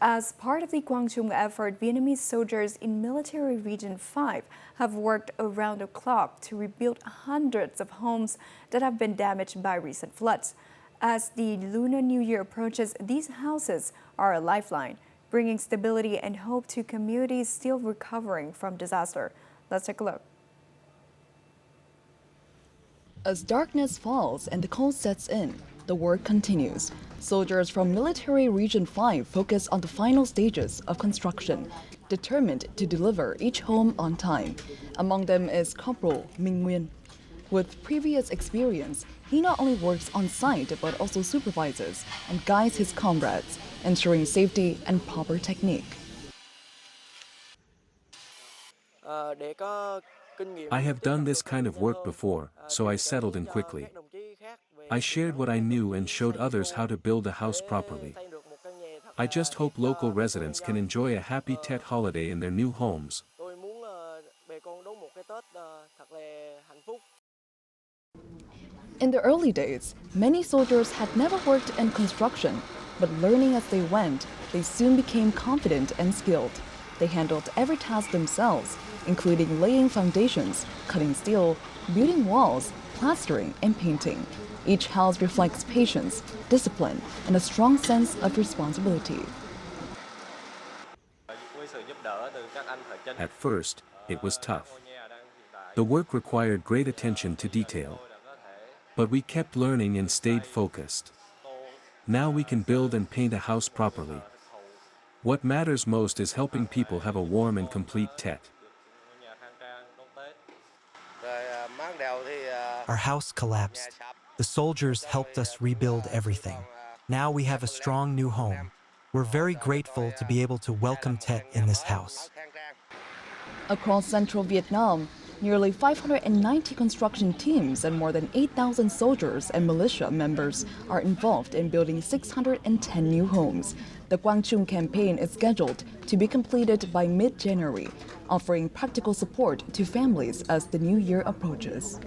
As part of the Quang Trung effort, Vietnamese soldiers in Military Region 5 have worked around the clock to rebuild hundreds of homes that have been damaged by recent floods. As the Lunar New Year approaches, these houses are a lifeline, bringing stability and hope to communities still recovering from disaster. Let's take a look. As darkness falls and the cold sets in, the work continues. Soldiers from Military Region 5 focus on the final stages of construction, determined to deliver each home on time. Among them is Corporal Minh Nguyen. With previous experience, he not only works on site but also supervises and guides his comrades, ensuring safety and proper technique. I have done this kind of work before, so I settled in quickly. I shared what I knew and showed others how to build a house properly. I just hope local residents can enjoy a happy Tet holiday in their new homes. In the early days, many soldiers had never worked in construction, but learning as they went, they soon became confident and skilled. They handled every task themselves, including laying foundations, cutting steel, building walls, plastering, and painting. Each house reflects patience, discipline, and a strong sense of responsibility. At first, it was tough. The work required great attention to detail. But we kept learning and stayed focused. Now we can build and paint a house properly. What matters most is helping people have a warm and complete Tet. Our house collapsed. The soldiers helped us rebuild everything. Now we have a strong new home. We're very grateful to be able to welcome Tet in this house. Across central Vietnam, nearly 590 construction teams and more than 8,000 soldiers and militia members are involved in building 610 new homes. The Quang Trung campaign is scheduled to be completed by mid-January, offering practical support to families as the new year approaches.